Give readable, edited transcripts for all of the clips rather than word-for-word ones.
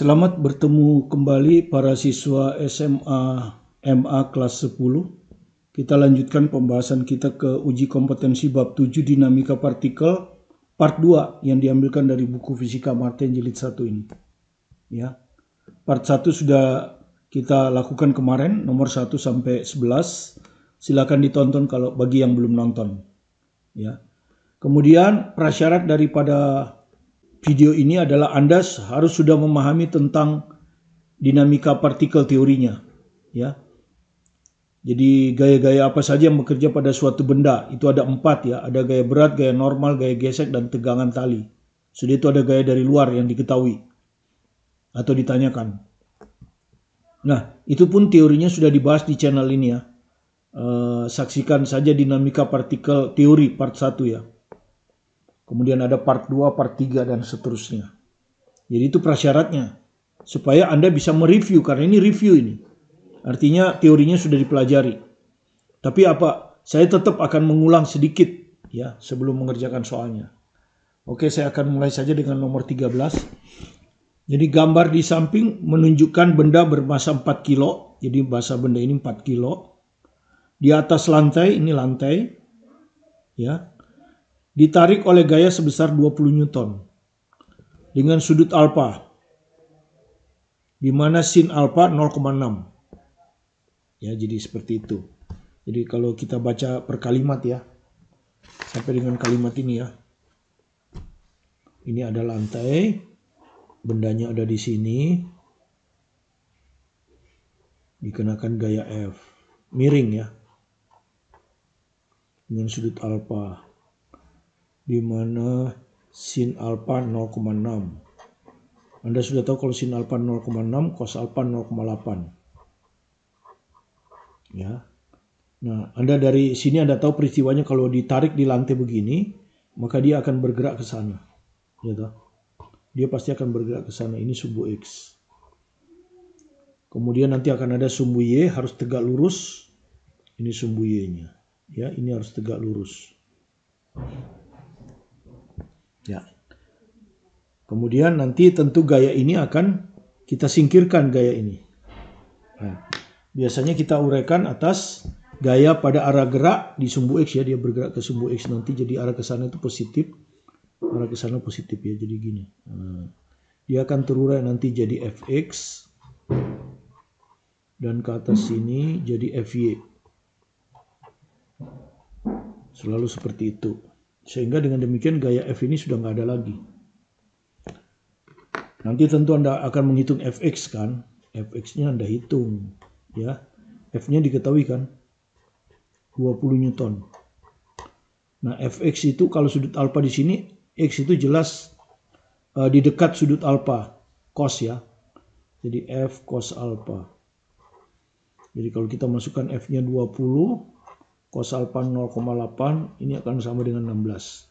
Selamat bertemu kembali para siswa SMA MA kelas 10. Kita lanjutkan pembahasan kita ke uji kompetensi bab 7 dinamika partikel part 2 yang diambilkan dari buku Fisika Martin jilid 1 ini. Ya. Part 1 sudah kita lakukan kemarin, nomor 1 sampai 11. Silakan ditonton kalau bagi yang belum nonton. Ya. Kemudian prasyarat daripada video ini adalah Anda harus sudah memahami tentang dinamika partikel teorinya, ya. Jadi gaya-gaya apa saja yang bekerja pada suatu benda, itu ada 4 ya, ada gaya berat, gaya normal, gaya gesek, dan tegangan tali. Sudah itu ada gaya dari luar yang diketahui atau ditanyakan. Nah, itu pun teorinya sudah dibahas di channel ini ya. Saksikan saja dinamika partikel teori part 1 ya. Kemudian ada part 2, part 3, dan seterusnya. Jadi itu prasyaratnya. Supaya Anda bisa mereview, karena ini review ini. Artinya teorinya sudah dipelajari. Tapi apa? Saya tetap akan mengulang sedikit ya sebelum mengerjakan soalnya. Oke, saya akan mulai saja dengan nomor 13. Jadi gambar di samping menunjukkan benda bermassa 4 kilo. Jadi massa benda ini 4 kilo. Di atas lantai, ini lantai. Ya. Ditarik oleh gaya sebesar 20 Newton. Dengan sudut alfa. Di mana sin alfa 0,6. Ya, jadi seperti itu. Jadi kalau kita baca per kalimat ya. Sampai dengan kalimat ini ya. Ini ada lantai. Bendanya ada di sini. Dikenakan gaya F. Miring ya. Dengan sudut alfa. Di mana sin alfa 0,6. Anda sudah tahu kalau sin alfa 0,6, cos alfa 0,8. Ya. Nah, Anda dari sini Anda tahu peristiwanya kalau ditarik di lantai begini, maka dia akan bergerak ke sana. Ya toh? Dia pasti akan bergerak ke sana. Ini sumbu X. Kemudian nanti akan ada sumbu Y harus tegak lurus. Ini sumbu Y-nya. Ya, ini harus tegak lurus. Ya. Kemudian nanti tentu gaya ini akan kita singkirkan gaya ini. Nah, biasanya kita uraikan atas gaya pada arah gerak di sumbu X ya, dia bergerak ke sumbu X nanti jadi arah ke sana itu positif, arah ke sana positif ya, jadi gini. Nah, dia akan terurai nanti jadi Fx dan ke atas sini jadi Fy. Selalu seperti itu. Sehingga dengan demikian gaya F ini sudah nggak ada lagi. Nanti tentu Anda akan menghitung Fx kan, Fx-nya Anda hitung ya. F-nya diketahui kan, 20 Newton. Nah, Fx itu kalau sudut alfa di sini, X itu jelas di dekat sudut alfa, cos ya. Jadi F cos alfa. Jadi kalau kita masukkan F-nya 20, cos alfa 0,8, ini akan sama dengan 16.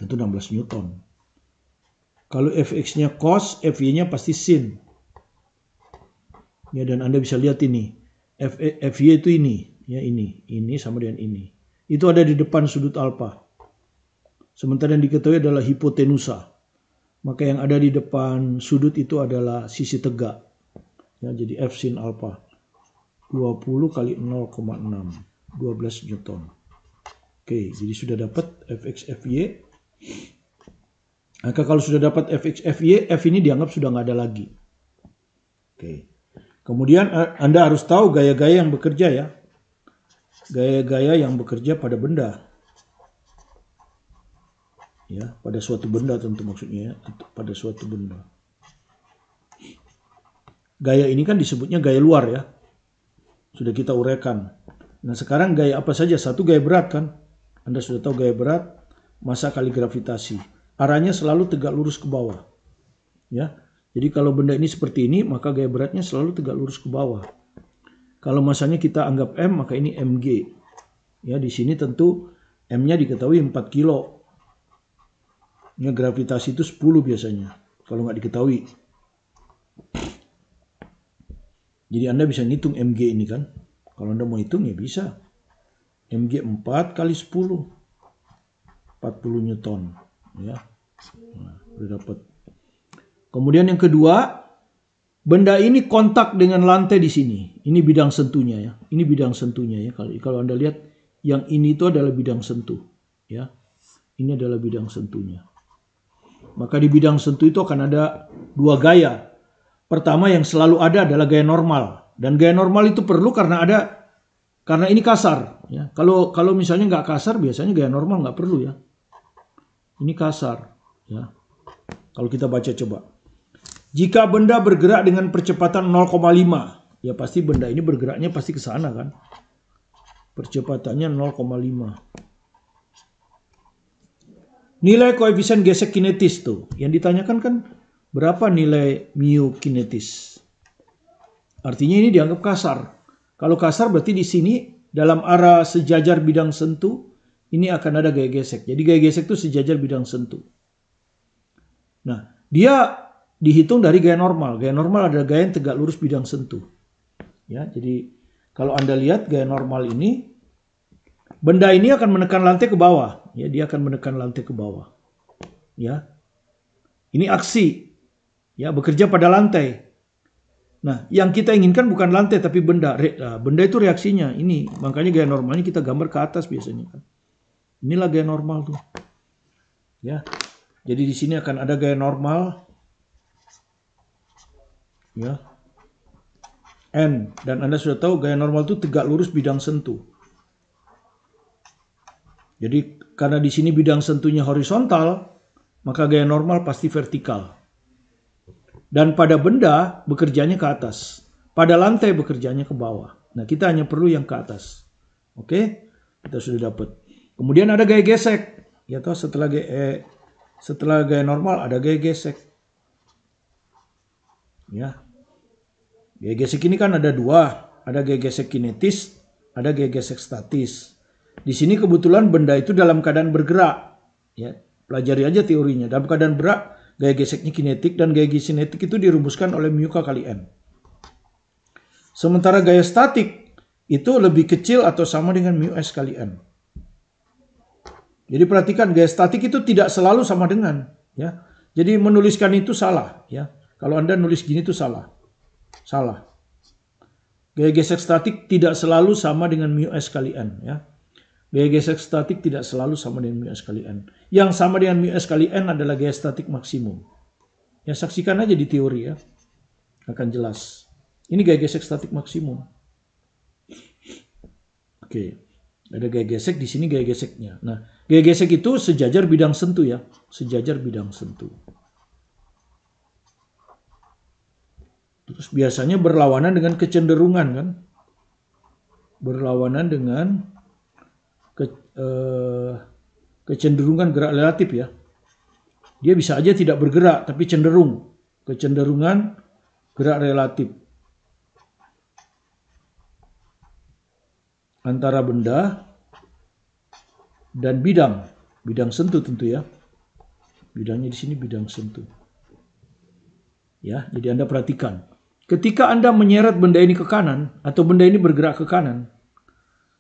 Tentu 16 Newton. Kalau Fx-nya cos, Fy-nya pasti sin. Ya, dan Anda bisa lihat ini. Fy itu ini. Ya, ini sama dengan ini. Itu ada di depan sudut alfa. Sementara yang diketahui adalah hipotenusa. Maka yang ada di depan sudut itu adalah sisi tegak. Ya, jadi F sin alfa. 20 kali 0,6. 12 Newton. Oke, jadi sudah dapat Fx, Fy. Maka kalau sudah dapat Fx, Fy, F ini dianggap sudah nggak ada lagi. Oke. Kemudian Anda harus tahu gaya-gaya yang bekerja ya. Gaya-gaya yang bekerja pada benda. Ya, pada suatu benda tentu maksudnya ya, pada suatu benda. Gaya ini kan disebutnya gaya luar ya. Sudah kita uraikan. Nah, sekarang gaya apa saja? Satu gaya berat kan. Anda sudah tahu gaya berat, massa kali gravitasi. Arahnya selalu tegak lurus ke bawah. Ya. Jadi kalau benda ini seperti ini, maka gaya beratnya selalu tegak lurus ke bawah. Kalau massanya kita anggap M, maka ini mg. Ya, di sini tentu M-nya diketahui 4 kilo. Ya, gravitasi itu 10 biasanya. Kalau nggak diketahui. Jadi Anda bisa ngitung mg ini kan. Kalau Anda mau hitung ya bisa. Mg 4 kali 10. 40 Newton. Ya. Nah, udah dapat. Kemudian yang kedua, benda ini kontak dengan lantai di sini. Ini bidang sentuhnya ya. Ini bidang sentuhnya ya. Kalau Anda lihat yang ini itu adalah bidang sentuh ya. Ini adalah bidang sentuhnya. Maka di bidang sentuh itu akan ada dua gaya. Pertama yang selalu ada adalah gaya normal. Dan gaya normal itu perlu karena ini kasar ya. Kalau misalnya nggak kasar, biasanya gaya normal nggak perlu ya. Ini kasar ya. Kalau kita baca coba. Jika benda bergerak dengan percepatan 0,5, ya pasti benda ini bergeraknya pasti ke sana kan. Percepatannya 0,5. Nilai koefisien gesek kinetis tuh. Yang ditanyakan kan berapa nilai mu kinetis. Artinya ini dianggap kasar. Kalau kasar berarti di sini dalam arah sejajar bidang sentuh ini akan ada gaya gesek. Jadi gaya gesek itu sejajar bidang sentuh. Nah, dia dihitung dari gaya normal. Gaya normal adalah gaya yang tegak lurus bidang sentuh. Ya, jadi kalau Anda lihat gaya normal ini, benda ini akan menekan lantai ke bawah. Ya, dia akan menekan lantai ke bawah. Ya, ini aksi. Ya, bekerja pada lantai. Nah, yang kita inginkan bukan lantai tapi benda. Benda itu reaksinya. Ini, makanya gaya normalnya kita gambar ke atas biasanya kan. Inilah gaya normal tuh. Ya, jadi di sini akan ada gaya normal. Ya, N, dan Anda sudah tahu gaya normal itu tegak lurus bidang sentuh. Jadi karena di sini bidang sentuhnya horizontal, maka gaya normal pasti vertikal. Dan pada benda bekerjanya ke atas, pada lantai bekerjanya ke bawah. Nah, kita hanya perlu yang ke atas. Oke, kita sudah dapat. Kemudian ada gaya gesek. Ya toh setelah gaya normal ada gaya gesek. Ya. Gaya gesek ini kan ada dua, ada gaya gesek kinetis, ada gaya gesek statis. Di sini kebetulan benda itu dalam keadaan bergerak, ya pelajari aja teorinya. Dalam keadaan bergerak, gaya geseknya kinetik dan gaya kinetik itu dirumuskan oleh mu k kali n. Sementara gaya statik itu lebih kecil atau sama dengan mu s kali n. Jadi perhatikan gaya statik itu tidak selalu sama dengan, ya. Jadi menuliskan itu salah, ya. Kalau Anda nulis gini itu salah. Salah. Gaya gesek statik tidak selalu sama dengan mu s kali n, ya. Gaya gesek statik tidak selalu sama dengan mu s kali n. Yang sama dengan mu s kali n adalah gaya statik maksimum. Ya, saksikan aja di teori ya. Akan jelas. Ini gaya gesek statik maksimum. Oke. Ada gaya gesek, di sini gaya geseknya. Nah, gaya gesek itu sejajar bidang sentuh ya. Sejajar bidang sentuh. Terus biasanya berlawanan dengan kecenderungan kan. Berlawanan dengan kecenderungan gerak relatif ya. Dia bisa aja tidak bergerak tapi cenderung. Kecenderungan gerak relatif antara benda dan bidang sentuh tentu ya. Bidangnya di sini bidang sentuh. Ya, jadi Anda perhatikan. Ketika Anda menyeret benda ini ke kanan atau benda ini bergerak ke kanan,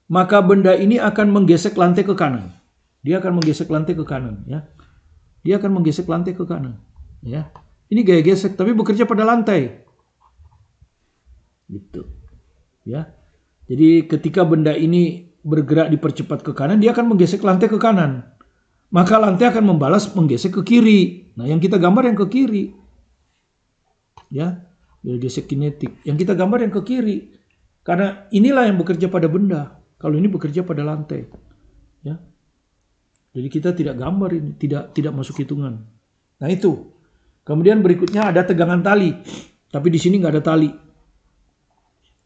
maka benda ini akan menggesek lantai ke kanan. Dia akan menggesek lantai ke kanan, ya. Dia akan menggesek lantai ke kanan, ya. Ini gaya gesek tapi bekerja pada lantai. Gitu. Ya. Jadi ketika benda ini bergerak dipercepat ke kanan, dia akan menggesek lantai ke kanan. Maka lantai akan membalas menggesek ke kiri. Nah, yang kita gambar yang ke kiri. Ya, gaya gesek kinetik. Yang kita gambar yang ke kiri. Karena inilah yang bekerja pada benda. Kalau ini bekerja pada lantai, ya. Jadi kita tidak gambar ini, tidak masuk hitungan. Nah itu. Kemudian berikutnya ada tegangan tali, tapi di sini nggak ada tali,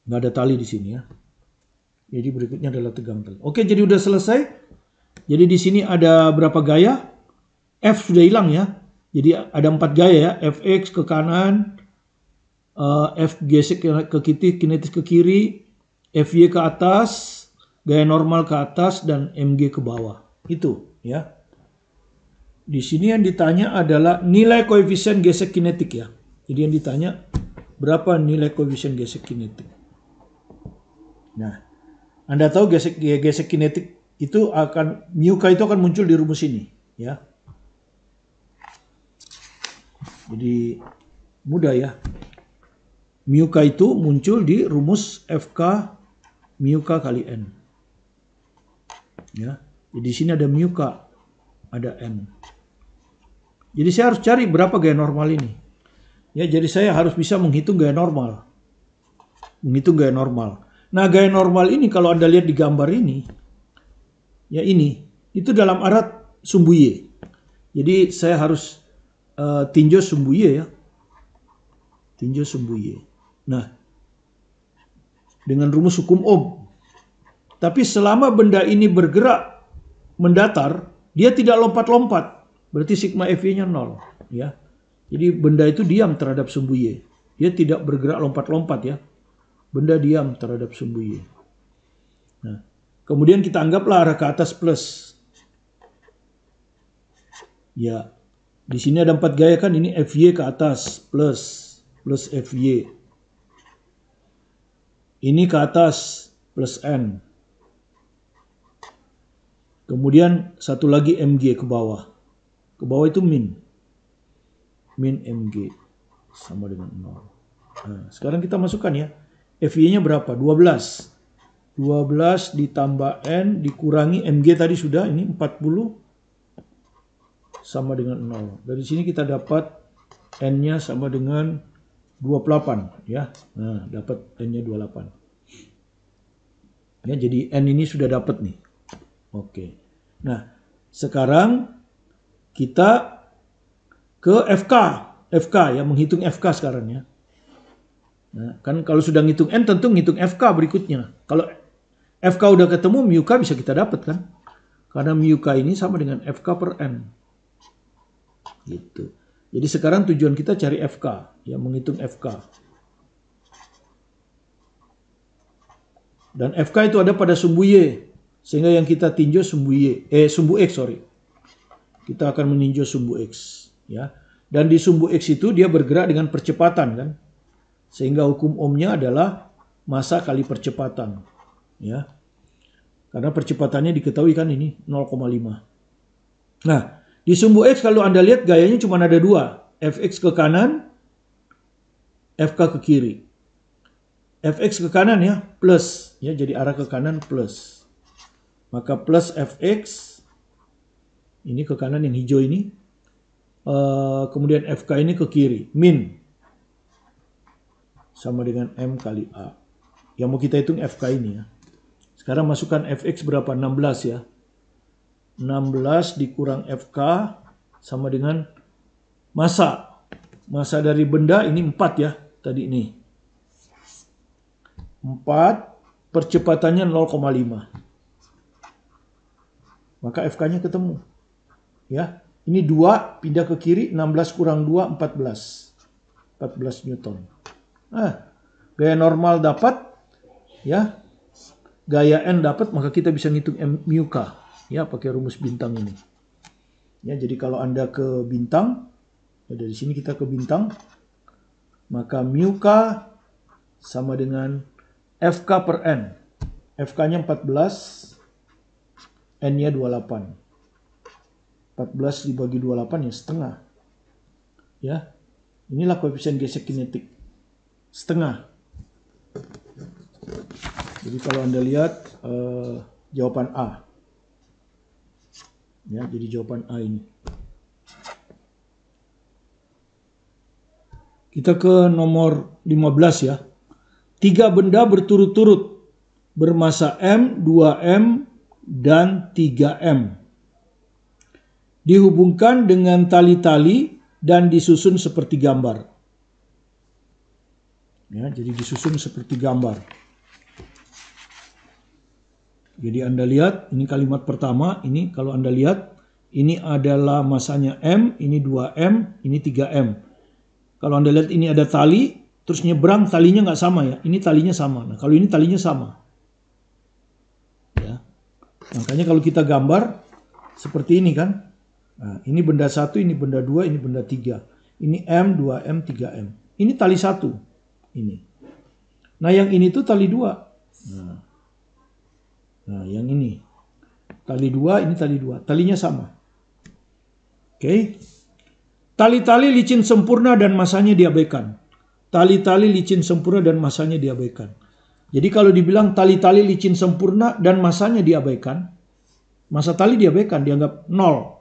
nggak ada tali di sini ya. Jadi berikutnya adalah tegangan tali. Oke, jadi udah selesai. Jadi di sini ada berapa gaya? F sudah hilang ya. Jadi ada 4 gaya ya. Fx ke kanan, F gesek ke kiri, kinetis ke kiri, Fy ke atas, gaya normal ke atas, dan Mg ke bawah. Itu ya. Di sini yang ditanya adalah nilai koefisien gesek kinetik ya. Jadi yang ditanya berapa nilai koefisien gesek kinetik. Nah, Anda tahu gesek kinetik itu mu k itu akan muncul di rumus ini ya. Jadi mudah ya. Mu K itu muncul di rumus FK mu K kali N. Ya. Jadi di sini ada mu K, ada N. Jadi saya harus cari berapa gaya normal ini. Ya, jadi saya harus bisa menghitung gaya normal. Menghitung gaya normal. Nah, gaya normal ini kalau Anda lihat di gambar ini, ya ini, itu dalam arat sumbu Y. Jadi saya harus tinjau sumbu Y ya. Tinjau sumbu Y. Nah, dengan rumus hukum Ohm. Tapi selama benda ini bergerak mendatar, dia tidak lompat-lompat. Berarti sigma FY-nya 0. Ya. Jadi benda itu diam terhadap sumbu Y. Dia tidak bergerak lompat-lompat ya. Benda diam terhadap sumbu Y. Nah, kemudian kita anggaplah arah ke atas plus. Ya, di sini ada 4 gaya kan, ini FY ke atas plus FY. Ini ke atas plus N. Kemudian satu lagi MG ke bawah. Ke bawah itu min MG sama dengan 0. Nah, sekarang kita masukkan ya. FY-nya berapa? 12. 12 ditambah N dikurangi MG tadi sudah, ini 40 sama dengan 0. Dari sini kita dapat N-nya sama dengan 28 ya. Nah, dapat N-nya 28. Ya, jadi N ini sudah dapat nih. Oke. Nah, sekarang kita ke FK. FK ya, menghitung FK sekarang ya. Nah, kan kalau sudah ngitung N tentu ngitung FK berikutnya. Kalau FK udah ketemu, mu K bisa kita dapat kan. Karena mu K ini sama dengan FK per N. Gitu. Jadi sekarang tujuan kita cari FK, ya menghitung FK. Dan FK itu ada pada sumbu Y. Sehingga yang kita tinjau sumbu sumbu X, sorry. Kita akan meninjau sumbu X, ya. Dan di sumbu X itu dia bergerak dengan percepatan kan. Sehingga hukum Ohmnya adalah massa kali percepatan, ya. Karena percepatannya diketahui kan ini 0,5. Nah, di sumbu X kalau Anda lihat gayanya cuma ada 2. Fx ke kanan, Fk ke kiri. Fx ke kanan ya, plus. Ya, jadi arah ke kanan plus. Maka plus Fx, ini ke kanan yang hijau ini. Kemudian Fk ini ke kiri, min. Sama dengan M kali A. Yang mau kita hitung Fk ini ya. Sekarang masukkan Fx berapa? 16 ya. 16 dikurang Fk sama dengan massa. Massa dari benda ini 4 ya. Tadi ini. 4. Percepatannya 0,5. Maka Fk-nya ketemu. Ya. Ini 2 pindah ke kiri. 16 kurang 2, 14. 14 Newton. Nah, gaya normal dapat. Ya. Gaya N dapat, maka kita bisa ngitung mu K. Ya, pakai rumus bintang ini. Ya, jadi kalau Anda ke bintang, ya dari sini kita ke bintang, maka mu K sama dengan Fk per N. Fk-nya 14, N-nya 28. 14 dibagi 28 ya setengah. Ya, inilah koefisien gesek kinetik. Setengah. Jadi kalau Anda lihat jawaban A. Ya, jadi jawaban A ini. Kita ke nomor 15 ya. 3 benda berturut-turut bermassa M, 2M, dan 3M. Dihubungkan dengan tali-tali dan disusun seperti gambar. Ya, jadi disusun seperti gambar. Jadi Anda lihat, ini kalimat pertama, ini kalau Anda lihat, ini adalah massanya M, ini 2M, ini 3M. Kalau Anda lihat ini ada tali, terus nyebrang, talinya nggak sama ya. Ini talinya sama. Nah, kalau ini talinya sama. Ya. Makanya kalau kita gambar, seperti ini kan. Nah, ini benda 1, ini benda 2, ini benda 3. Ini M, 2M, 3M. Ini tali 1. Ini. Nah, yang ini tuh tali 2. Nah, yang ini. Tali 2, ini tali 2. Talinya sama. Oke. Tali-tali licin sempurna dan masanya diabaikan. Tali-tali licin sempurna dan masanya diabaikan. Jadi kalau dibilang tali-tali licin sempurna dan masanya diabaikan, masa tali diabaikan, dianggap nol.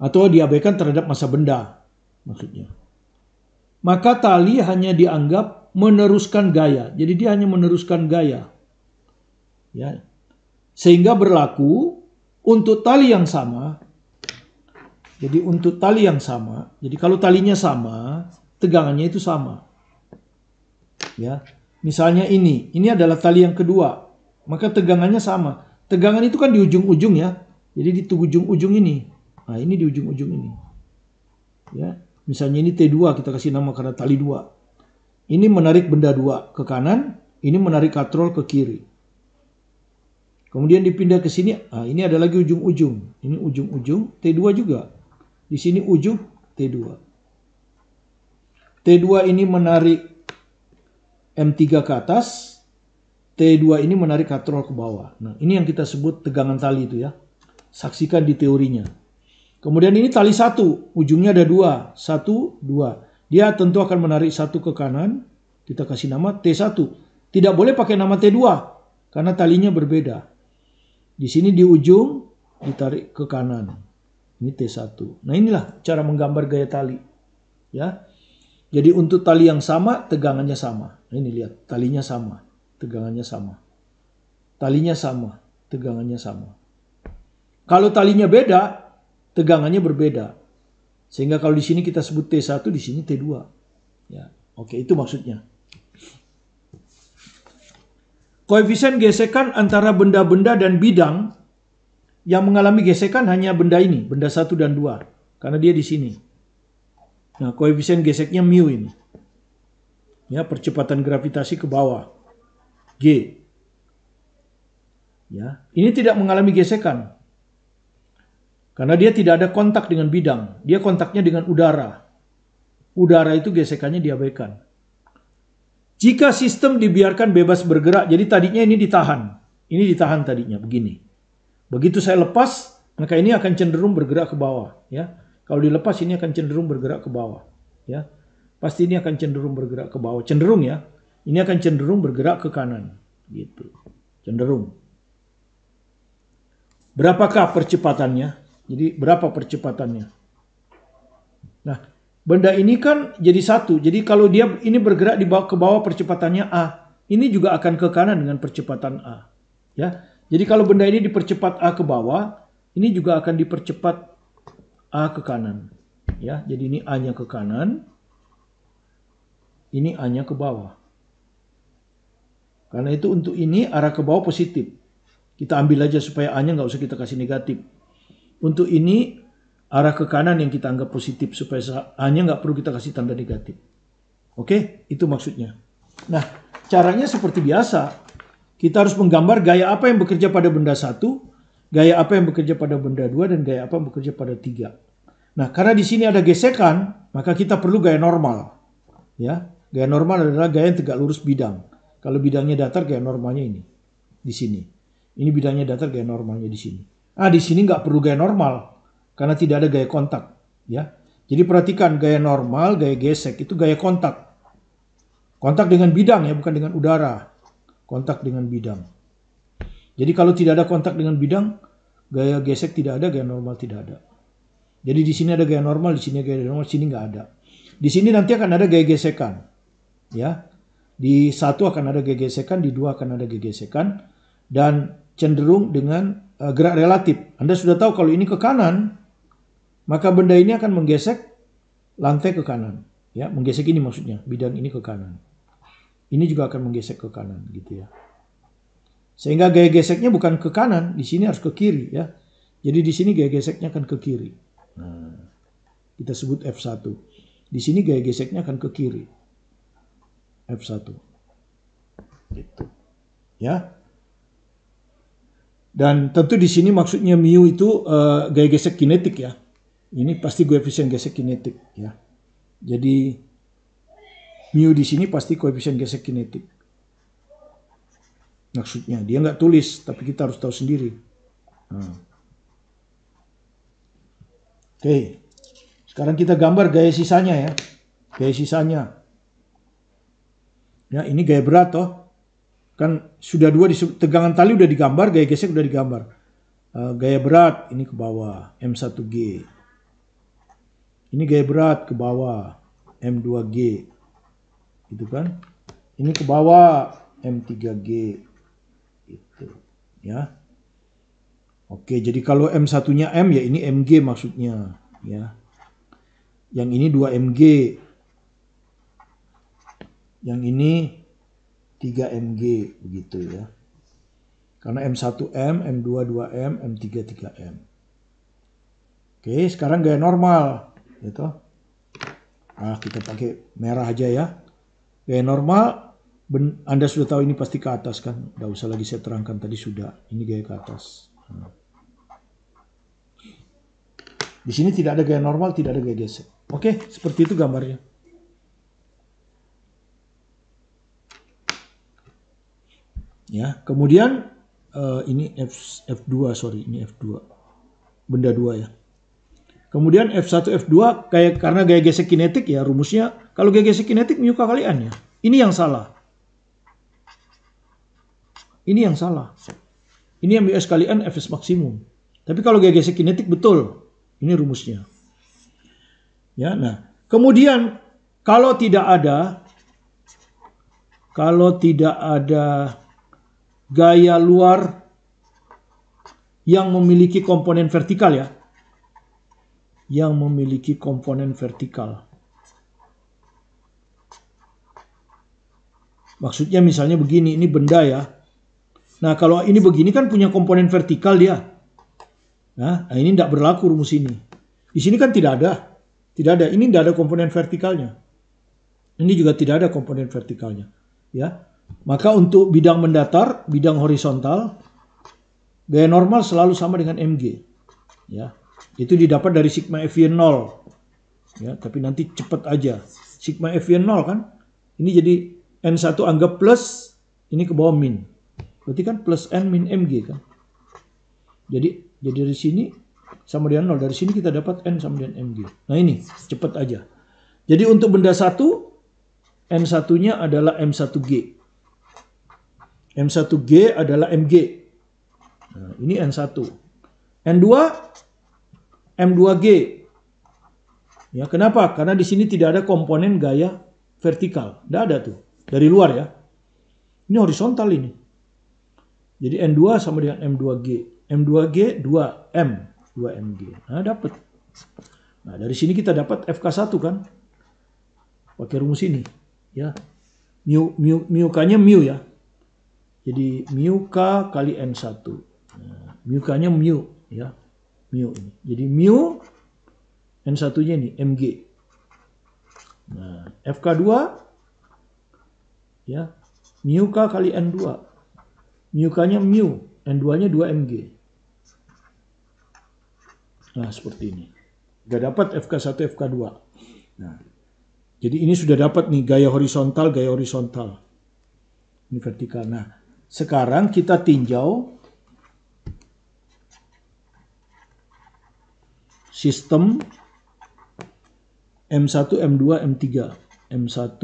Atau diabaikan terhadap masa benda, maksudnya. Maka tali hanya dianggap meneruskan gaya. Jadi dia hanya meneruskan gaya. Ya. Sehingga berlaku untuk tali yang sama. Jadi untuk tali yang sama, jadi kalau talinya sama, tegangannya itu sama. Ya. Misalnya ini adalah tali yang kedua, maka tegangannya sama. Tegangan itu kan di ujung-ujung ya. Jadi di ujung-ujung ini. Nah, ini di ujung-ujung ini. Ya. Misalnya ini T2 kita kasih nama karena tali 2. Ini menarik benda 2 ke kanan, ini menarik katrol ke kiri. Kemudian dipindah ke sini, ini ada lagi ujung-ujung. Ini ujung-ujung, T2 juga. Di sini ujung T2. T2 ini menarik M3 ke atas, T2 ini menarik katrol ke bawah. Nah, ini yang kita sebut tegangan tali itu ya. Saksikan di teorinya. Kemudian ini tali 1, ujungnya ada 2. 1, 2. Dia tentu akan menarik 1 ke kanan, kita kasih nama T1. Tidak boleh pakai nama T2, karena talinya berbeda. Di sini di ujung, ditarik ke kanan. Ini T1. Nah inilah cara menggambar gaya tali. Ya. Jadi untuk tali yang sama, tegangannya sama. Nah, ini lihat, talinya sama, tegangannya sama. Talinya sama, tegangannya sama. Kalau talinya beda, tegangannya berbeda. Sehingga kalau di sini kita sebut T1, di sini T2. Ya. Oke, itu maksudnya. Koefisien gesekan antara benda-benda dan bidang yang mengalami gesekan hanya benda ini, benda 1 dan 2. Karena dia di sini. Nah, koefisien geseknya mu ini. Ya, percepatan gravitasi ke bawah. G. Ya, ini tidak mengalami gesekan. Karena dia tidak ada kontak dengan bidang. Dia kontaknya dengan udara. Udara itu gesekannya diabaikan. Jika sistem dibiarkan bebas bergerak, jadi tadinya ini ditahan. Ini ditahan tadinya, begini. Begitu saya lepas, maka ini akan cenderung bergerak ke bawah. Ya, kalau dilepas ini akan cenderung bergerak ke bawah. Ya, pasti ini akan cenderung bergerak ke bawah. Cenderung ya, ini akan cenderung bergerak ke kanan. Gitu, cenderung. Berapakah percepatannya? Jadi berapa percepatannya? Nah, benda ini kan jadi satu. Jadi kalau dia ini bergerak ke bawah percepatannya A, ini juga akan ke kanan dengan percepatan A. Ya. Jadi kalau benda ini dipercepat A ke bawah, ini juga akan dipercepat A ke kanan. Ya, jadi ini A-nya ke kanan, ini A-nya ke bawah. Karena itu untuk ini arah ke bawah positif. Kita ambil aja supaya A-nya nggak usah kita kasih negatif. Untuk ini arah ke kanan yang kita anggap positif supaya A-nya nggak perlu kita kasih tanda negatif. Oke, itu maksudnya. Nah, caranya seperti biasa. Kita harus menggambar gaya apa yang bekerja pada benda 1, gaya apa yang bekerja pada benda 2, dan gaya apa yang bekerja pada 3. Nah, karena di sini ada gesekan, maka kita perlu gaya normal. Ya, gaya normal adalah gaya yang tegak lurus bidang. Kalau bidangnya datar, gaya normalnya ini. Di sini. Ini bidangnya datar, gaya normalnya di sini. Di sini nggak perlu gaya normal, karena tidak ada gaya kontak. Ya, jadi perhatikan gaya normal, gaya gesek, itu gaya kontak. Kontak dengan bidang ya, bukan dengan udara. Kontak dengan bidang. Jadi kalau tidak ada kontak dengan bidang, gaya gesek tidak ada, gaya normal tidak ada. Jadi di sini ada gaya normal, di sini gaya normal, di sini nggak ada. Di sini nanti akan ada gaya gesekan. Ya. Di 1 akan ada gaya gesekan, di 2 akan ada gaya gesekan, dan cenderung dengan gerak relatif. Anda sudah tahu kalau ini ke kanan, maka benda ini akan menggesek lantai ke kanan. Ya, menggesek ini maksudnya, bidang ini ke kanan. Ini juga akan menggesek ke kanan gitu ya. Sehingga gaya geseknya bukan ke kanan, di sini harus ke kiri ya. Jadi di sini gaya geseknya akan ke kiri. Nah, kita sebut F1. Di sini gaya geseknya akan ke kiri. F1. Gitu. Ya. Dan tentu di sini maksudnya mu itu gaya gesek kinetik ya. Ini pasti koefisien gesek kinetik ya. Jadi mu di sini pasti koefisien gesek kinetik. Maksudnya dia nggak tulis, tapi kita harus tahu sendiri. Oke. Sekarang kita gambar gaya sisanya ya. Gaya sisanya. Ya, ini gaya berat toh. Kan sudah dua di tegangan tali udah digambar, gaya gesek udah digambar. Gaya berat ini ke bawah, M1G. Ini gaya berat ke bawah, M2G. Gitu kan? Ini ke bawah, M3G. Gitu. Ya. Oke, jadi kalau M1-nya M ya ini MG maksudnya, ya. Yang ini 2 MG. Yang ini 3 MG begitu ya. Karena M1 M, M2 2M, M3 3M. Oke, sekarang gaya normal gitu. Kita pakai merah aja ya. Gaya normal, Anda sudah tahu ini pasti ke atas kan. Nggak usah lagi saya terangkan, tadi sudah. Ini gaya ke atas. Di sini tidak ada gaya normal, tidak ada gaya gesek. Oke, seperti itu gambarnya. Ya, kemudian ini F2, sorry, ini F2. Benda 2 ya. Kemudian F1, F2 karena gaya gesek kinetik ya rumusnya. Kalau gaya gesek kinetik mu K kali N ya. Ini yang salah. Ini yang salah. Ini yang MS kali N Fs maksimum. Tapi kalau gaya gesek kinetik betul. Ini rumusnya. Ya, nah, kemudian kalau tidak ada gaya luar yang memiliki komponen vertikal ya. Yang memiliki komponen vertikal. Maksudnya misalnya begini, ini benda ya. Nah, kalau ini begini kan punya komponen vertikal dia. Nah, ini tidak berlaku rumus ini. Di sini kan tidak ada. Tidak ada. Ini tidak ada komponen vertikalnya. Ini juga tidak ada komponen vertikalnya. Ya. Maka untuk bidang mendatar, bidang horizontal, gaya normal selalu sama dengan MG. Ya. Itu didapat dari sigma FY 0. Ya, tapi nanti cepat aja. Sigma FY 0 kan. Ini jadi N1 anggap plus, ini ke bawah min. Berarti kan plus N min MG kan. Jadi dari sini sama dengan 0. Dari sini kita dapat N sama dengan MG. Nah ini, cepat aja. Jadi untuk benda 1, N1-nya adalah M1G. M1G adalah MG. Nah, ini N1. N2, M2G. Ya, kenapa? Karena di sini tidak ada komponen gaya vertikal. Tidak ada tuh. Dari luar ya. Ini horizontal ini. Jadi N2 sama dengan M2G. M2G 2M, 2MG. Nah, dapat. Nah, dari sini kita dapat FK1 kan? Pakai rumus ini, ya. Mu K-nya mu ya. Jadi mu K kali N1. Nah, mu K-nya mu ya. Mu ini. Jadi mu N1-nya ini MG. Nah, FK2 ya. Mu K kali N2. Mu K-nya mu, N2-nya 2MG. Nah, seperti ini. Sudah dapat FK1, FK2. Nah, jadi ini sudah dapat nih gaya horizontal. Ini vertikal. Nah, sekarang kita tinjau sistem M1, M2, M3. M1,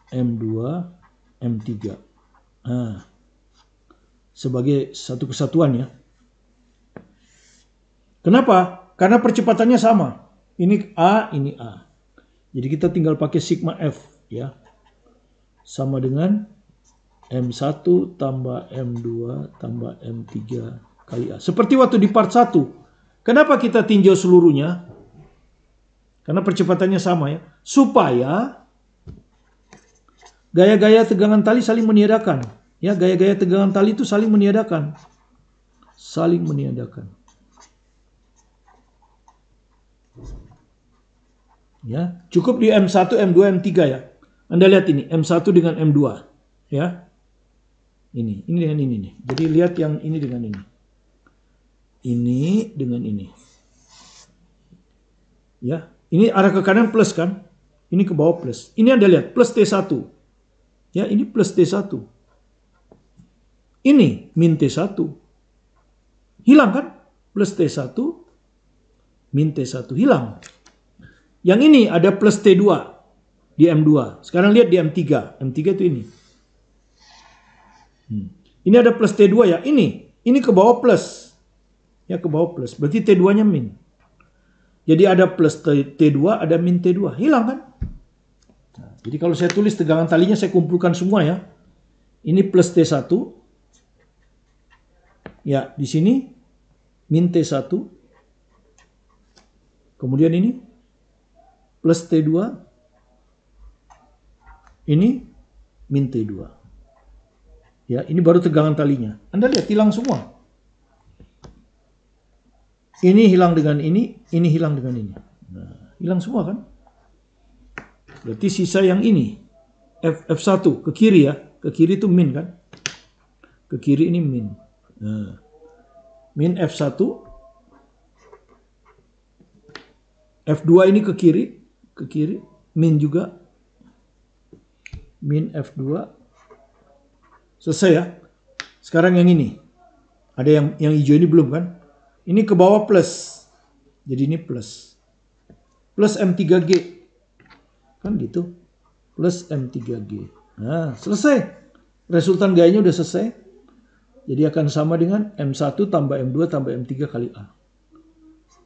M2, M3. Nah, sebagai satu kesatuan ya. Kenapa? Karena percepatannya sama. Ini A, ini A. Jadi kita tinggal pakai sigma F ya. Sama dengan M1 tambah M2 tambah M3 kali A. Seperti waktu di part 1. Kenapa kita tinjau seluruhnya? Karena percepatannya sama ya. Supaya gaya-gaya tegangan tali saling meniadakan. Ya, gaya-gaya tegangan tali itu saling meniadakan. Saling meniadakan. Ya, cukup di M1, M2, M3 ya. Anda lihat ini, M1 dengan M2. Ya. Ini dengan ini nih. Jadi lihat yang ini dengan ini. Ini dengan ini. Ya, ini arah ke kanan plus kan? Ini ke bawah plus. Ini Anda lihat, plus T1. Ya, ini plus T1. Ini min T1. Hilang kan? Plus T1, min T1. Hilang. Yang ini ada plus T2 di M2. Sekarang lihat di M3. M3 itu ini. Ini ada plus T2 ya. Ini ke bawah plus. Ya, ke bawah plus. Berarti T2-nya min. Jadi ada plus T2, ada min T2. Hilang kan? Nah, jadi kalau saya tulis tegangan talinya, saya kumpulkan semua ya. Ini plus T1. Ya, di sini min T1. Kemudian ini plus T2. Ini min T2. Ya, ini baru tegangan talinya. Anda lihat hilang semua. Ini hilang dengan ini hilang dengan ini. Nah, hilang semua kan? Berarti sisa yang ini. F1 ke kiri ya. Ke kiri itu min kan? Ke kiri ini min. Nah, min F1. F2 ini ke kiri, min juga. Min F2. Selesai ya. Sekarang yang ini. Ada yang hijau ini belum kan? Ini ke bawah plus. Jadi ini plus. Plus M3G. Kan gitu. Plus M3G. Nah, selesai. Resultan gayanya udah selesai. Jadi akan sama dengan M1 tambah M2 tambah M3 kali A.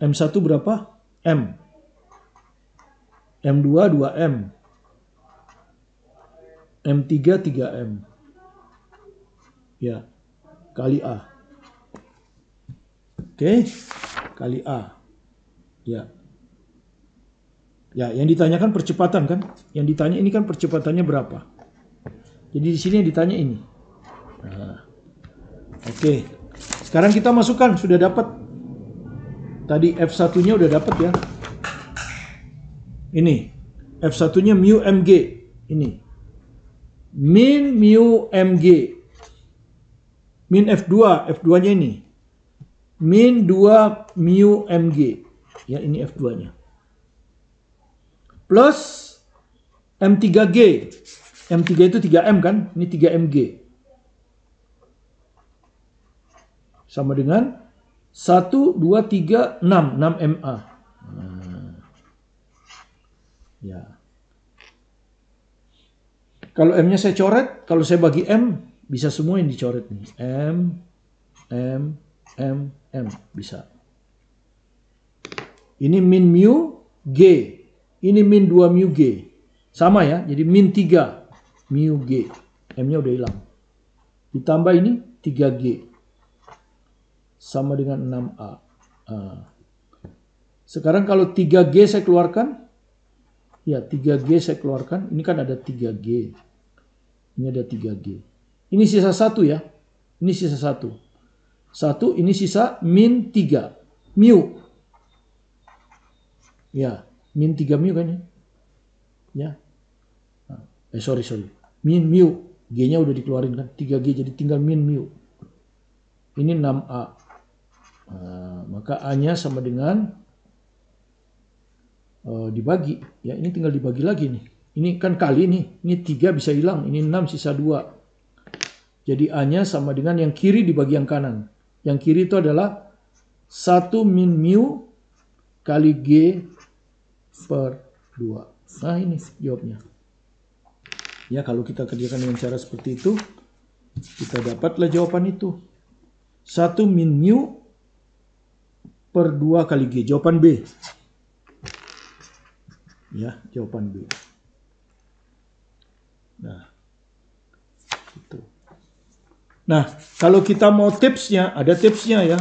M1 berapa? M. M2 2M. M3 3M. Ya. Kali A. Oke. Kali A. Ya. Ya, yang ditanyakan percepatan kan? Yang ditanya ini kan percepatannya berapa? Jadi di sini yang ditanya ini. Nah. Oke. Sekarang kita masukkan, sudah dapat. Tadi F1-nya udah dapat ya. Ini. F1-nya mu mg. Ini. Min mu mg. Min F2. F2-nya ini. Min 2 mu mg. Ya, ini F2-nya. Plus M3G. M3 itu 3M kan? Ini 3mg. Sama dengan 1, 2, 3, 6. 6 MA. Nah. Ya. Kalau M-nya saya coret, kalau saya bagi M, bisa semua yang dicoret nih. M, bisa. Ini min mu G. Ini min 2 mu G. Sama ya, jadi min 3 mu G. M-nya udah hilang. Ditambah ini 3G. Sama dengan 6A. Sekarang kalau 3G saya keluarkan. Ya, 3G saya keluarkan. Ini kan ada 3G. Ini ada 3G. Ini sisa 1 ya. Ini sisa 1. 1, ini sisa min 3. Mu. Ya, min 3 mu kan ya. Ya. Sorry. Min mu. G-nya udah dikeluarin kan. 3G jadi tinggal min mu. Ini 6A. Maka A-nya sama dengan dibagi. Ya, ini tinggal dibagi lagi nih. Ini kan kali nih. Ini 3 bisa hilang. Ini 6 sisa 2. Jadi A-nya sama dengan yang kiri dibagi yang kanan. Yang kiri itu adalah 1 min mu kali G per 2. Nah, ini jawabnya. Ya, kalau kita kerjakan dengan cara seperti itu, kita dapatlah jawaban itu. 1 min mu per 2 kali G. Jawaban B. Ya, jawaban B. Nah, itu. Nah, kalau kita mau tipsnya, ada tipsnya ya.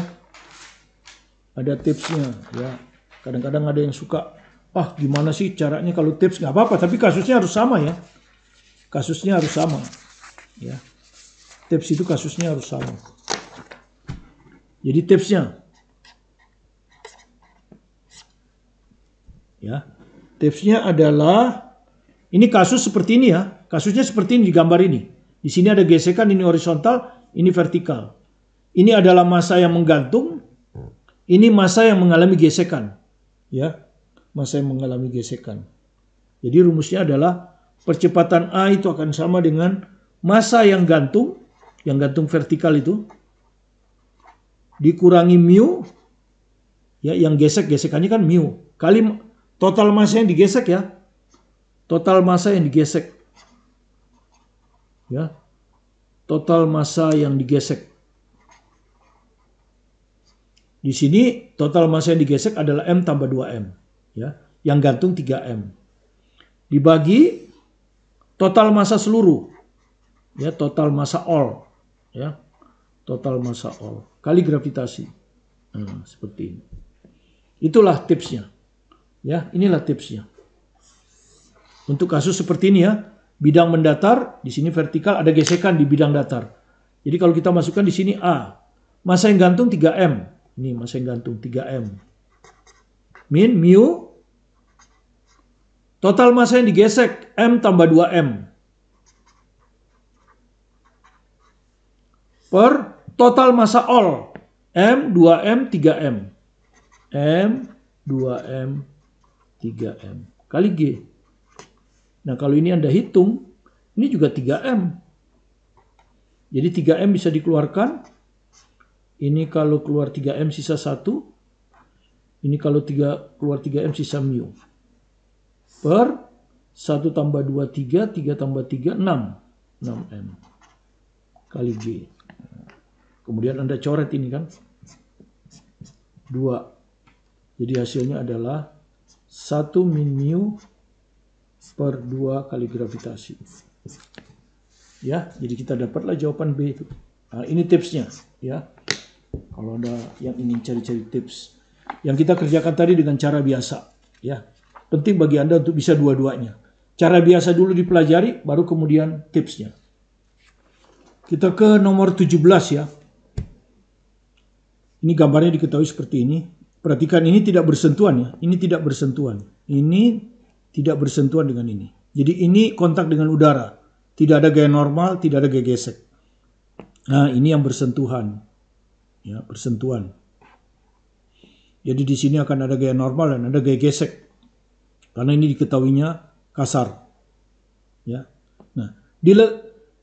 Ada tipsnya ya. Kadang-kadang ada yang suka, gimana sih caranya kalau tips? Nggak apa-apa, tapi kasusnya harus sama ya. Kasusnya harus sama. Ya. Tips itu kasusnya harus sama. Jadi tipsnya. Ya. Tipsnya adalah, ini kasus seperti ini ya. Kasusnya seperti ini di gambar ini. Di sini ada gesekan, ini horizontal, ini vertikal. Ini adalah massa yang menggantung, ini massa yang mengalami gesekan. Ya, massa yang mengalami gesekan. Jadi rumusnya adalah percepatan A itu akan sama dengan massa yang gantung vertikal itu, dikurangi mu, ya, yang gesekannya kan mu, kali Total massa yang digesek ya. Total massa yang digesek. Ya. Total massa yang digesek. Di sini total massa yang digesek adalah M tambah 2M. Ya. Yang gantung 3M. Dibagi total massa seluruh. Ya, total massa all. Ya. Total massa all. Kali gravitasi. Nah, seperti ini. Itulah tipsnya. Ya, inilah tipsnya. Untuk kasus seperti ini ya, bidang mendatar, di sini vertikal, ada gesekan di bidang datar. Jadi kalau kita masukkan di sini A, massa yang gantung 3M. Ini massa yang gantung 3M. Min mu, total massa yang digesek M tambah 2M. Per total massa all, M, 2M, 3M. M, 2M, 3M. Kali G. Nah kalau ini Anda hitung, ini juga 3M. Jadi 3M bisa dikeluarkan. Ini kalau keluar 3M sisa 1. Ini kalau keluar 3M sisa mu. Per 1 tambah 2, 3. 3 tambah 3, 6. 6M. Kali G. Kemudian Anda coret ini kan. 2. Jadi hasilnya adalah 1 min mu per 2 kali gravitasi. Ya, jadi kita dapatlah jawaban B itu. Nah, ini tipsnya ya. Kalau ada yang ingin cari-cari tips. Yang kita kerjakan tadi dengan cara biasa ya. Penting bagi Anda untuk bisa dua-duanya. Cara biasa dulu dipelajari, baru kemudian tipsnya. Kita ke nomor 17 ya. Ini gambarnya diketahui seperti ini. Perhatikan ini tidak bersentuhan ya. Ini tidak bersentuhan. Ini tidak bersentuhan dengan ini. Jadi ini kontak dengan udara. Tidak ada gaya normal, tidak ada gaya gesek. Nah, ini yang bersentuhan. Ya, bersentuhan. Jadi di sini akan ada gaya normal dan ada gaya gesek. Karena ini diketahuinya kasar. Ya. Nah,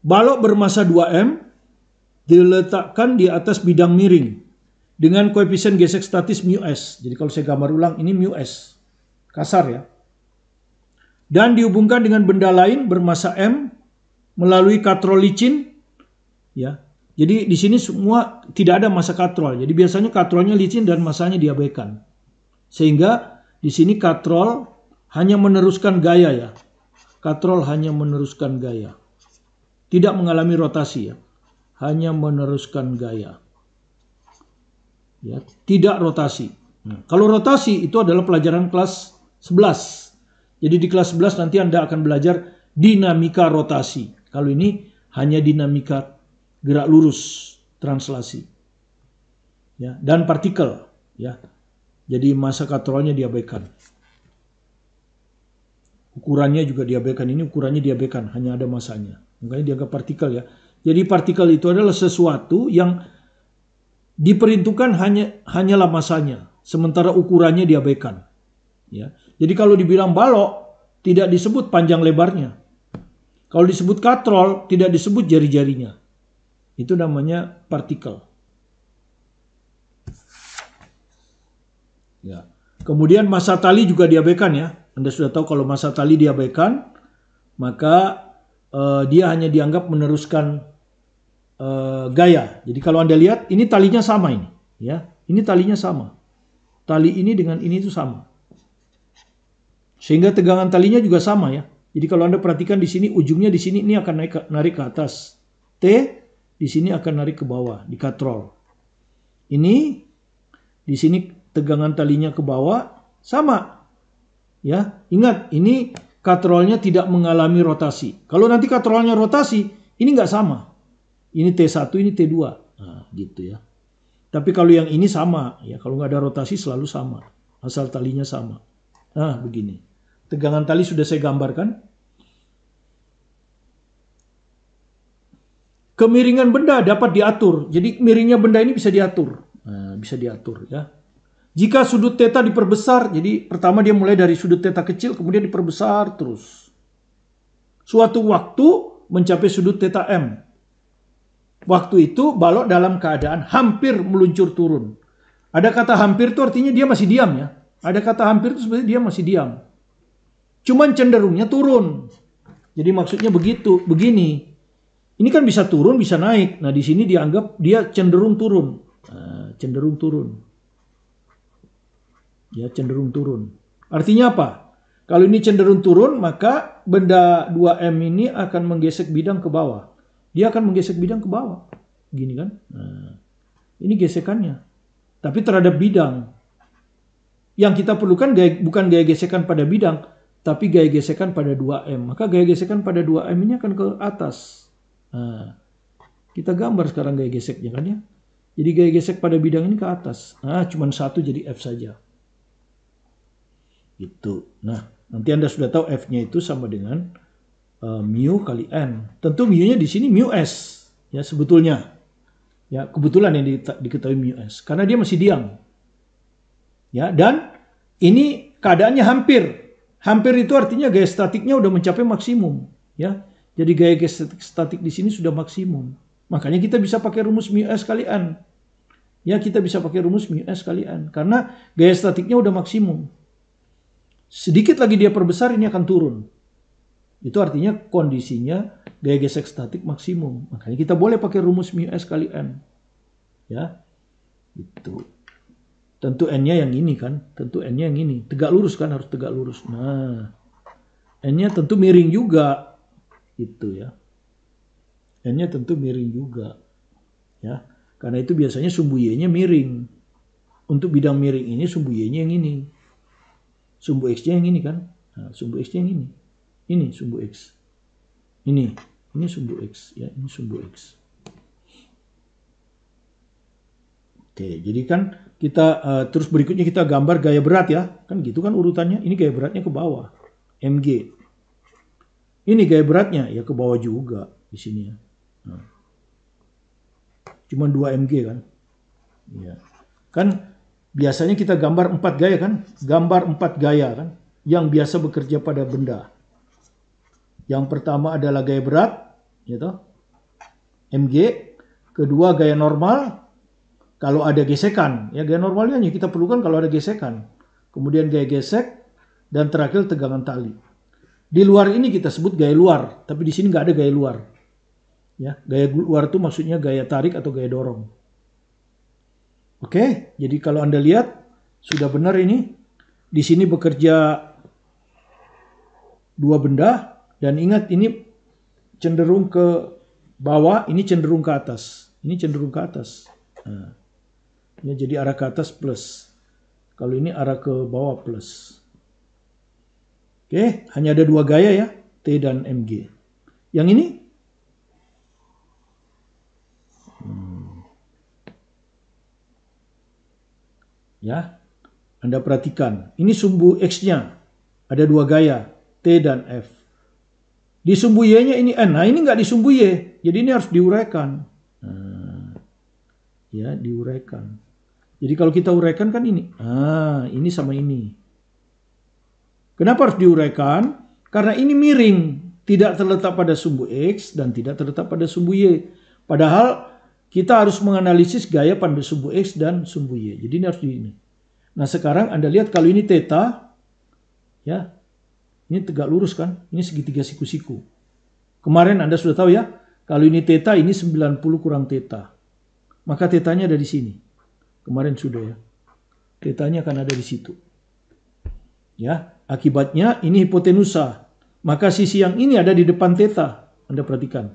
balok bermassa 2M diletakkan di atas bidang miring dengan koefisien gesek statis μs. Jadi kalau saya gambar ulang ini μs. Kasar ya. Dan dihubungkan dengan benda lain bermassa M melalui katrol licin ya. Jadi di sini semua tidak ada massa katrol. Jadi biasanya katrolnya licin dan massanya diabaikan. Sehingga di sini katrol hanya meneruskan gaya ya. Katrol hanya meneruskan gaya. Tidak mengalami rotasi ya. Hanya meneruskan gaya. Ya, tidak rotasi. Nah, kalau rotasi itu adalah pelajaran kelas 11. Jadi di kelas 11 nanti Anda akan belajar dinamika rotasi. Kalau ini hanya dinamika gerak lurus, translasi. Ya, dan partikel. Ya. Jadi massa katrolnya diabaikan. Ukurannya juga diabaikan. Ini ukurannya diabaikan, hanya ada massanya. Makanya dianggap partikel ya. Jadi partikel itu adalah sesuatu yang diperhitungkan hanyalah massanya. Sementara ukurannya diabaikan. Ya. Jadi kalau dibilang balok, tidak disebut panjang lebarnya. Kalau disebut katrol, tidak disebut jari-jarinya. Itu namanya partikel. Ya. Kemudian massa tali juga diabaikan ya. Anda sudah tahu kalau massa tali diabaikan, maka dia hanya dianggap meneruskan gaya. Jadi kalau Anda lihat, ini talinya sama ini. Ya. Ini talinya sama. Tali ini dengan ini itu sama. Sehingga tegangan talinya juga sama ya. Jadi kalau Anda perhatikan di sini, ujungnya di sini ini akan narik ke atas. T di sini akan narik ke bawah, di katrol. Ini di sini tegangan talinya ke bawah sama. Ya, ingat ini katrolnya tidak mengalami rotasi. Kalau nanti katrolnya rotasi, ini nggak sama. Ini T1, ini T2. Nah, gitu ya. Tapi kalau yang ini sama, ya kalau nggak ada rotasi selalu sama. Asal talinya sama. Nah, begini. Tegangan tali sudah saya gambarkan. Kemiringan benda dapat diatur. Jadi miringnya benda ini bisa diatur. Nah, bisa diatur ya. Jika sudut theta diperbesar, jadi pertama dia mulai dari sudut theta kecil, kemudian diperbesar terus. Suatu waktu mencapai sudut theta M. Waktu itu balok dalam keadaan hampir meluncur turun. Ada kata hampir itu artinya dia masih diam ya. Ada kata hampir itu sebenarnya dia masih diam. Cuman cenderungnya turun. Jadi maksudnya begitu, begini. Ini kan bisa turun, bisa naik. Nah, di sini dianggap dia cenderung turun. Nah, cenderung turun. Ya, cenderung turun. Artinya apa? Kalau ini cenderung turun, maka benda 2M ini akan menggesek bidang ke bawah. Dia akan menggesek bidang ke bawah. Gini kan? Nah, ini gesekannya. Tapi terhadap bidang. Yang kita perlukan bukan gaya gesekan pada bidang, tapi gaya gesekan pada 2M. Maka gaya gesekan pada 2M ini akan ke atas. Nah, kita gambar sekarang gaya geseknya kan ya. Jadi gaya gesek pada bidang ini ke atas. Nah, cuma satu jadi F saja. Gitu. Nah, nanti Anda sudah tahu F-nya itu sama dengan mu kali N. Tentu mu-nya di sini mu S. Ya, sebetulnya. Ya, kebetulan yang diketahui mu S. Karena dia masih diam. Ya, dan ini keadaannya hampir. Hampir itu artinya gaya statiknya udah mencapai maksimum. Ya, jadi gaya statik di sini sudah maksimum. Makanya kita bisa pakai rumus mu S kali N. Ya, kita bisa pakai rumus mu S kali N. Karena gaya statiknya udah maksimum. Sedikit lagi dia perbesar, ini akan turun. Itu artinya kondisinya gaya gesek statik maksimum. Makanya kita boleh pakai rumus mu S kali N. Ya, itu. Tentu N-nya yang ini kan. Tentu N-nya yang ini. Tegak lurus kan, harus tegak lurus. Nah, N-nya tentu miring juga. Itu ya. N-nya tentu miring juga. Ya, karena itu biasanya sumbu Y-nya miring. Untuk bidang miring ini sumbu Y-nya yang ini. Sumbu X-nya yang ini kan. Nah, sumbu X-nya yang ini. Ini sumbu X. Ini sumbu X. Ya, ini sumbu X. Oke, jadi kan kita terus berikutnya kita gambar gaya berat ya. Kan gitu kan urutannya. Ini gaya beratnya ke bawah. Mg. Ini gaya beratnya ya ke bawah juga di sini ya. Nah. Cuma 2 Mg kan. Ya. Kan biasanya kita gambar 4 gaya kan. Gambar 4 gaya kan. Yang biasa bekerja pada benda. Yang pertama adalah gaya berat. Gitu. Mg. Kedua gaya normal. Kalau ada gesekan, ya gaya normalnya hanya kita perlukan kalau ada gesekan. Kemudian gaya gesek, dan terakhir tegangan tali. Di luar ini kita sebut gaya luar, tapi di sini nggak ada gaya luar. Ya, gaya luar itu maksudnya gaya tarik atau gaya dorong. Oke, jadi kalau Anda lihat, sudah benar ini. Di sini bekerja dua benda, dan ingat ini cenderung ke bawah, ini cenderung ke atas. Ini cenderung ke atas. Nah. Ya, jadi arah ke atas plus. Kalau ini arah ke bawah plus. Oke, hanya ada 2 gaya ya, T dan Mg. Yang ini? Ya, Anda perhatikan. Ini sumbu X-nya. Ada 2 gaya, T dan F. Di sumbu Y-nya ini N. Nah, ini nggak di sumbu Y. Jadi ini harus diuraikan. Nah, ya, diuraikan. Jadi kalau kita uraikan kan ini. Ini sama ini. Kenapa harus diuraikan? Karena ini miring. Tidak terletak pada sumbu X dan tidak terletak pada sumbu Y. Padahal kita harus menganalisis gaya pada sumbu X dan sumbu Y. Jadi ini harus di ini. Nah, sekarang Anda lihat kalau ini theta. Ya. Ini tegak lurus kan. Ini segitiga siku-siku. Kemarin Anda sudah tahu ya. Kalau ini theta, ini 90 kurang theta. Maka tetanya ada di sini. Kemarin sudah ya. Tetanya akan ada di situ. Ya, akibatnya ini hipotenusa. Maka sisi yang ini ada di depan theta. Anda perhatikan.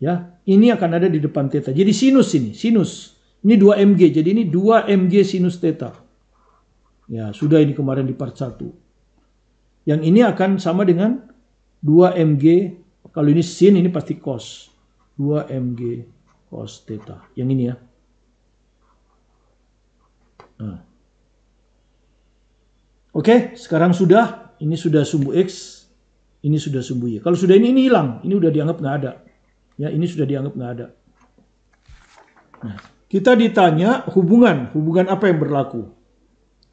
Ya, ini akan ada di depan theta. Jadi sinus ini, sinus. Ini 2 Mg. Jadi ini 2 Mg sinus theta. Ya, sudah ini kemarin di part 1. Yang ini akan sama dengan 2 Mg. Kalau ini sin, ini pasti cos. 2 Mg cos theta. Yang ini ya. Nah. Oke, sekarang sudah. Ini sudah sumbu X. Ini sudah sumbu Y. Kalau sudah ini hilang. Ini udah dianggap nggak ada. Ya, ini sudah dianggap nggak ada. Nah, kita ditanya hubungan. Hubungan apa yang berlaku?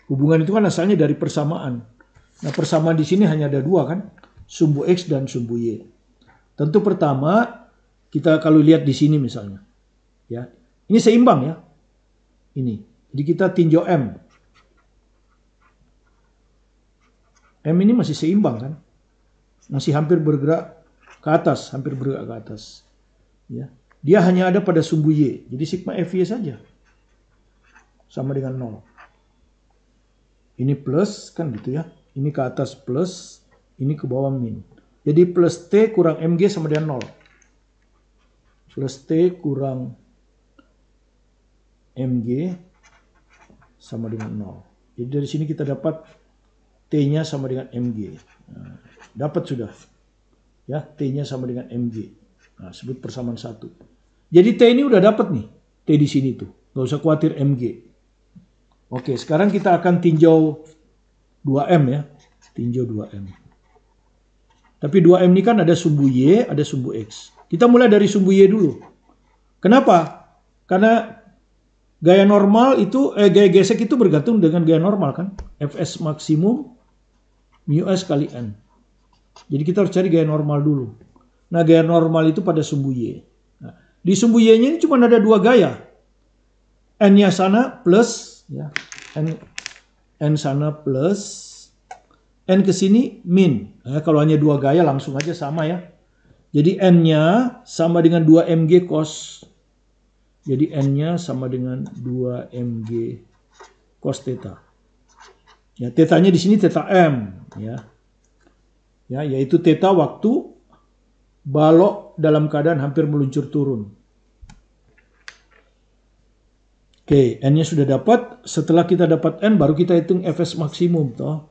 Hubungan itu kan asalnya dari persamaan. Nah, persamaan di sini hanya ada 2 kan. Sumbu X dan sumbu Y. Tentu pertama, kita kalau lihat di sini misalnya. Ya, ini seimbang ya. Ini. Jadi kita tinjau M. M ini masih seimbang kan? Masih hampir bergerak ke atas, hampir bergerak ke atas. Ya. Dia hanya ada pada sumbu Y. Jadi sigma FY saja. Sama dengan 0. Ini plus kan gitu ya. Ini ke atas plus, ini ke bawah min. Jadi plus T kurang MG sama dengan 0. Plus T kurang MG sama dengan 0. Jadi dari sini kita dapat T-nya sama dengan MG. Nah, dapat sudah. Ya, T-nya sama dengan MG. Nah, sebut persamaan 1. Jadi T ini udah dapat nih. T di sini tuh. Nggak usah khawatir MG. Oke, sekarang kita akan tinjau 2M ya. Tinjau 2M. Tapi 2M ini kan ada sumbu Y, ada sumbu X. Kita mulai dari sumbu Y dulu. Kenapa? Karena gaya normal itu, gaya gesek itu bergantung dengan gaya normal kan. Fs maksimum mu S kali N. Jadi kita harus cari gaya normal dulu. Nah, gaya normal itu pada sumbu Y. Nah, di sumbu Y-nya ini cuma ada 2 gaya. N-nya sana plus, ya, N sana plus, N ke sini min. Nah, kalau hanya 2 gaya langsung aja sama ya. Jadi N-nya sama dengan 2mg cos. Jadi N-nya sama dengan 2mg cos theta. Ya, theta-nya di sini theta M, ya. Ya, yaitu theta waktu balok dalam keadaan hampir meluncur turun. Oke, N-nya sudah dapat. Setelah kita dapat N, baru kita hitung Fs maksimum, toh.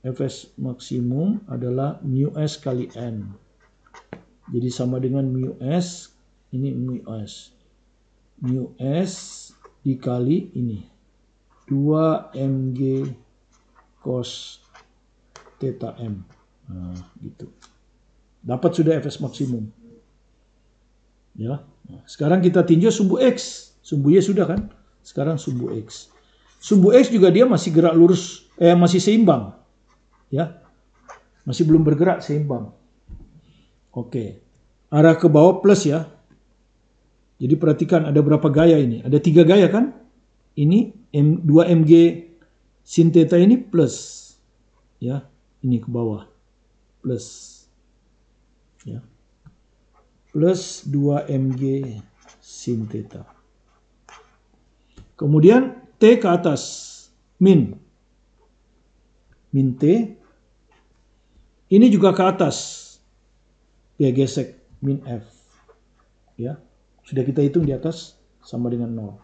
Fs maksimum adalah mu S kali N. Jadi sama dengan mu S, ini mu S. Mu S dikali ini. 2mg cos theta M. Nah, gitu. Dapat sudah Fs maksimum. Ya. Nah, sekarang kita tinjau sumbu X. Sumbu Y sudah kan? Sekarang sumbu X. Sumbu X juga dia masih gerak lurus, masih seimbang. Ya. Masih belum bergerak seimbang. Oke. Arah ke bawah plus ya. Jadi perhatikan ada berapa gaya ini? Ada 3 gaya kan? Ini 2mg sin theta ini plus. Ya, ini ke bawah. Plus. Ya. Plus 2mg sin theta. Kemudian T ke atas. Min. Min T. Ini juga ke atas. Dia gesek. Min F. Ya. Sudah kita hitung di atas sama dengan 0.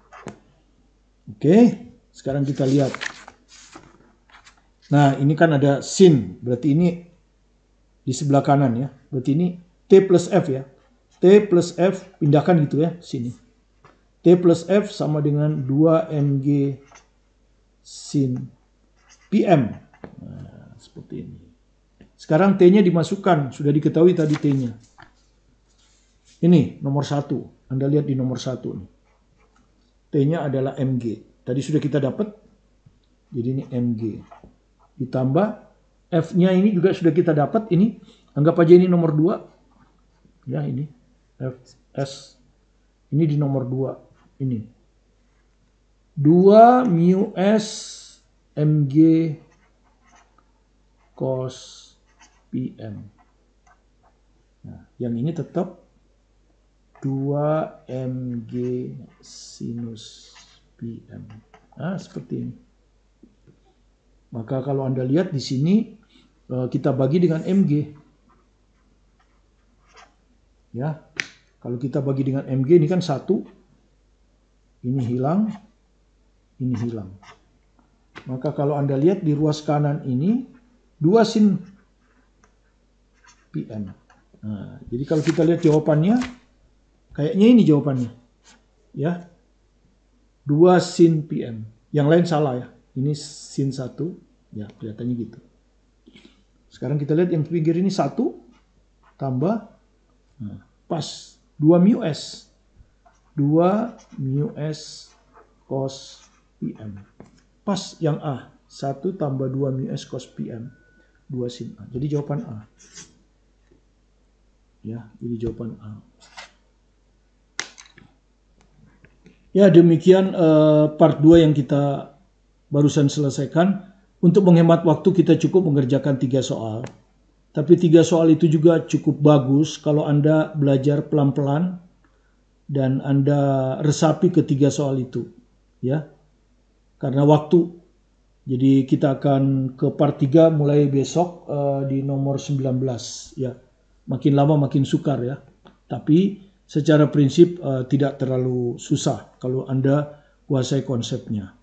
Oke, sekarang kita lihat. Nah, ini kan ada sin, berarti ini di sebelah kanan ya. Berarti ini T plus F ya. T plus F, pindahkan gitu ya, sini. T plus F sama dengan 2mg sin PM. Nah, seperti ini. Sekarang T-nya dimasukkan, sudah diketahui tadi T-nya. Ini nomor 1. Anda lihat di nomor 1 nih. T-nya adalah mg. Tadi sudah kita dapat. Jadi ini mg. Ditambah F-nya ini juga sudah kita dapat. Ini anggap aja ini nomor 2. Ya ini. Fs. Ini di nomor 2. Ini. 2 mu S mg cos PM. Nah, yang ini tetap 2mg sinus PM. Nah, seperti ini. Maka kalau Anda lihat di sini kita bagi dengan mg. Ya. Kalau kita bagi dengan mg ini kan 1. Ini hilang. Ini hilang. Maka kalau Anda lihat di ruas kanan ini 2 sin PM. Nah, jadi kalau kita lihat jawabannya kayaknya ini jawabannya. Ya. 2 sin PM. Yang lain salah ya. Ini sin 1. Ya, kelihatannya gitu. Sekarang kita lihat yang pinggir ini 1 tambah nah, pas 2 mu S. 2 mu S cos PM. Pas yang A. 1 tambah 2 mu S cos PM. 2 sin A. Jadi jawaban A. Ya, jadi jawaban A. Ya, demikian part 2 yang kita barusan selesaikan. Untuk menghemat waktu kita cukup mengerjakan 3 soal. Tapi 3 soal itu juga cukup bagus kalau Anda belajar pelan-pelan dan Anda resapi ke 3 soal itu. Ya, karena waktu. Jadi kita akan ke part 3 mulai besok di nomor 19. Ya, makin lama makin sukar ya. Tapi secara prinsip tidak terlalu susah kalau Anda kuasai konsepnya.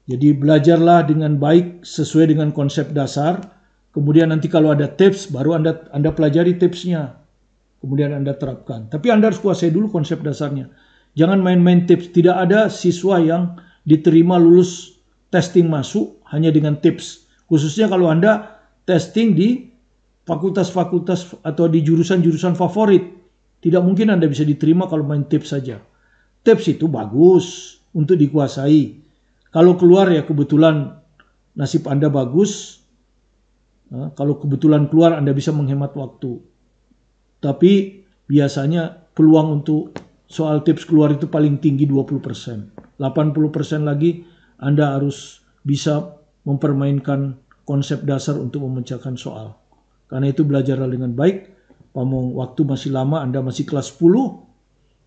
Jadi belajarlah dengan baik sesuai dengan konsep dasar. Kemudian nanti kalau ada tips, baru Anda pelajari tipsnya. Kemudian Anda terapkan. Tapi Anda harus kuasai dulu konsep dasarnya. Jangan main-main tips. Tidak ada siswa yang diterima lulus testing masuk hanya dengan tips. Khususnya kalau Anda testing di fakultas-fakultas atau di jurusan-jurusan favorit. Tidak mungkin Anda bisa diterima kalau main tips saja. Tips itu bagus untuk dikuasai. Kalau keluar ya kebetulan nasib Anda bagus. Kalau kebetulan keluar Anda bisa menghemat waktu. Tapi biasanya peluang untuk soal tips keluar itu paling tinggi 20%. 80% lagi Anda harus bisa mempermainkan konsep dasar untuk memecahkan soal. Karena itu belajarlah dengan baik. Pamong waktu masih lama, Anda masih kelas 10.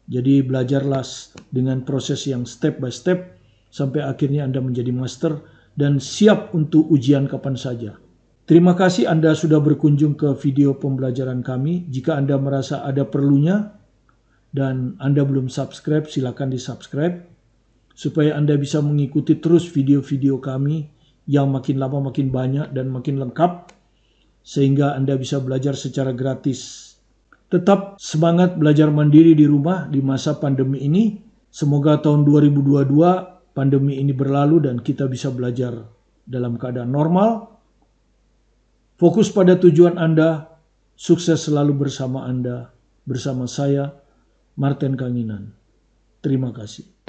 Jadi belajarlah dengan proses yang step by step. Sampai akhirnya Anda menjadi master dan siap untuk ujian kapan saja. Terima kasih Anda sudah berkunjung ke video pembelajaran kami. Jika Anda merasa ada perlunya dan Anda belum subscribe, silakan di-subscribe. Supaya Anda bisa mengikuti terus video-video kami yang makin lama makin banyak dan makin lengkap. Sehingga Anda bisa belajar secara gratis. Tetap semangat belajar mandiri di rumah di masa pandemi ini. Semoga tahun 2022 pandemi ini berlalu dan kita bisa belajar dalam keadaan normal. Fokus pada tujuan Anda, sukses selalu bersama Anda, bersama saya, Martin Kanginan. Terima kasih.